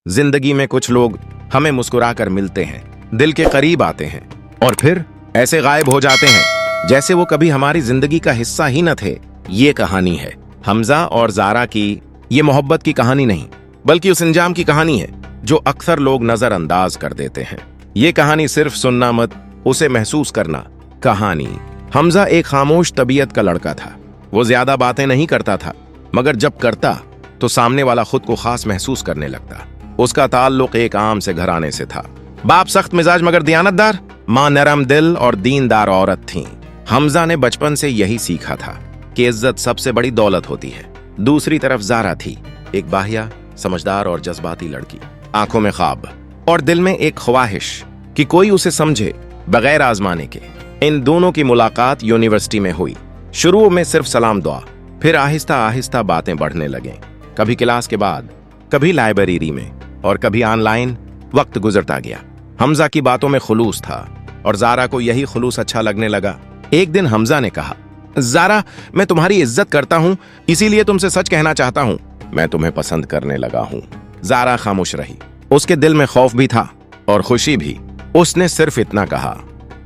जिंदगी में कुछ लोग हमें मुस्कुराकर मिलते हैं, दिल के करीब आते हैं और फिर ऐसे गायब हो जाते हैं जैसे वो कभी हमारी जिंदगी का हिस्सा ही न थे। ये कहानी है हमजा और जारा की। ये मोहब्बत की कहानी नहीं बल्कि उस इंजाम की कहानी है जो अक्सर लोग नजरअंदाज कर देते हैं। ये कहानी सिर्फ सुनना मत, उसे महसूस करना। कहानी हमजा एक खामोश तबीयत का लड़का था। वो ज्यादा बातें नहीं करता था, मगर जब करता तो सामने वाला खुद को खास महसूस करने लगता। उसका ताल्लुक एक आम से घराने से था। बाप सख्त मिजाज मगर दियानतदार, माँ नरम दिल और दीनदार औरत थीं। हमजा ने बचपन से यही सीखा था कि इज्जत सबसे बड़ी दौलत होती है। दूसरी तरफ जारा थी, एक बाहिया, समझदार और जज्बाती लड़की। आंखों में ख्वाब और दिल में एक ख्वाहिश कि कोई उसे समझे बगैर आजमाने के। इन दोनों की मुलाकात यूनिवर्सिटी में हुई। शुरू में सिर्फ सलाम दुआ, फिर आहिस्ता आहिस्ता बातें बढ़ने लगे। कभी क्लास के बाद, कभी लाइब्रेरी में और कभी ऑनलाइन। वक्त गुजरता गया। हमजा की बातों में खुलूस था और जारा को यही खुलूस अच्छा लगने लगा। एक दिन हमजा ने कहा, जारा, मैं तुम्हारी इज्जत करता हूं, इसीलिए तुमसे सच कहना चाहता हूं। मैं तुम्हें पसंद करने लगा हूं। जारा खामोश रही। उसके दिल में खौफ भी था और खुशी भी। उसने सिर्फ इतना कहा,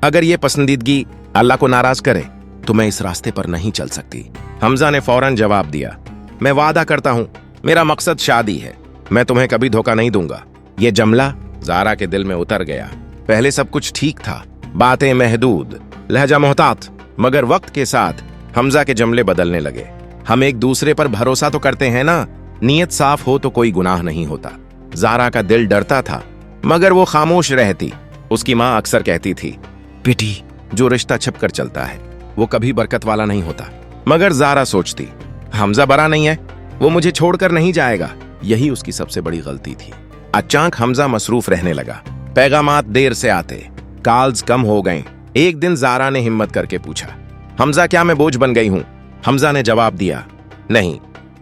अगर ये पसंदीदगी अल्लाह को नाराज करे तो मैं इस रास्ते पर नहीं चल सकती। हमजा ने फौरन जवाब दिया, मैं वादा करता हूं, मेरा मकसद शादी है, मैं तुम्हें कभी धोखा नहीं दूंगा। ये जुमला जारा के दिल में उतर गया। पहले सब कुछ ठीक था, बातें महदूद, लहजा मोहतात, मगर वक्त के साथ हमजा के जुमले बदलने लगे। हम एक दूसरे पर भरोसा तो करते हैं ना, नीयत साफ हो तो कोई गुनाह नहीं होता। जारा का दिल डरता था, मगर वो खामोश रहती। उसकी माँ अक्सर कहती थी, बेटी, जो रिश्ता छिप कर चलता है वो कभी बरकत वाला नहीं होता। मगर जारा सोचती, हमजा बड़ा नहीं है, वो मुझे छोड़कर नहीं जाएगा। यही उसकी सबसे बड़ी गलती थी। अचानक हमजा मसरूफ रहने लगा। पैगामात देर से आते, कॉल्स कम हो गए। एक दिन जारा ने हिम्मत करके पूछा, हमजा, क्या मैं बोझ बन गई हूं? हमजा ने जवाब दिया, नहीं,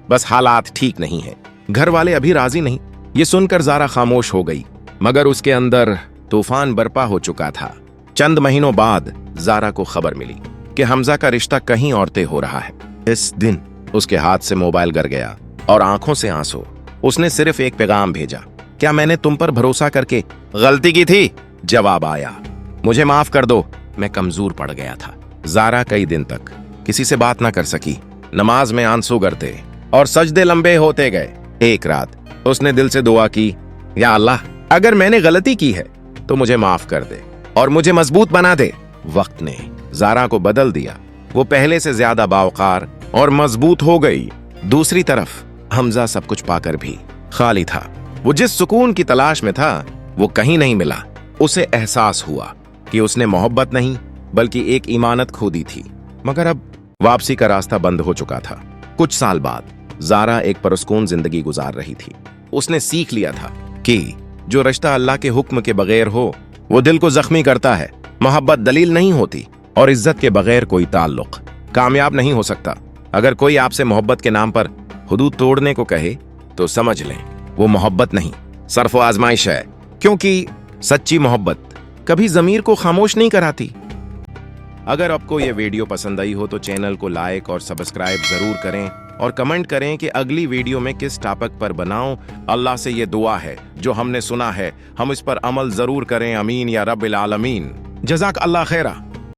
बस हालात ठीक नहीं है, घर वाले अभी राजी नहीं। ये सुनकर जारा खामोश हो गई, मगर उसके अंदर तूफान बर्पा हो चुका था। चंद महीनों बाद जारा को खबर मिली कि हमजा का रिश्ता कहीं और तय हो रहा है। इस दिन उसके हाथ से मोबाइल गिर गया और आंखों से आंसू। उसने सिर्फ एक पैगाम भेजा, क्या मैंने तुम पर भरोसा करके गलती की थी? जवाब आया, मुझे माफ कर दो, मैं कमजोर पड़ गया था। जारा कई दिन तक किसी से बात ना कर सकी। नमाज में आंसू गिरते और सजदे लंबे होते गए। एक रात उसने दिल से दुआ की, या अल्लाह, अगर मैंने गलती की है तो मुझे माफ कर दे और मुझे मजबूत बना दे। वक्त ने जारा को बदल दिया। वो पहले से ज्यादा बावकार और मजबूत हो गई। दूसरी तरफ हमजा सब कुछ पाकर भी खाली था। वो जिस सुकून की तलाश में था वो कहीं नहीं मिला। उसे एहसास हुआ कि उसने मोहब्बत नहीं बल्कि एक इमानत खो दी थी। मगर अब वापसी का रास्ता बंद हो चुका था। कुछ साल बाद जारा एक पुरस्कून जिंदगी गुजार रही थी। उसने सीख लिया था कि जो रिश्ता अल्लाह के हुक्म के बगैर हो वो दिल को जख्मी करता है। मोहब्बत दलील नहीं होती और इज्जत के बगैर कोई ताल्लुक कामयाब नहीं हो सकता। अगर कोई आपसे मोहब्बत के नाम पर हुदूद तोड़ने को कहे तो समझ लें वो मोहब्बत नहीं, सर्फ आजमाइश है, क्योंकि सच्ची मोहब्बत कभी जमीर को खामोश नहीं कराती। अगर आपको ये वीडियो पसंद आई हो तो चैनल को लाइक और सब्सक्राइब जरूर करें और कमेंट करें कि अगली वीडियो में किस टॉपिक पर बनाऊं। अल्लाह से ये दुआ है, जो हमने सुना है हम इस पर अमल जरूर करें। अमीन या रब्बिल आलमीन। जज़ाक अल्लाह खैरा।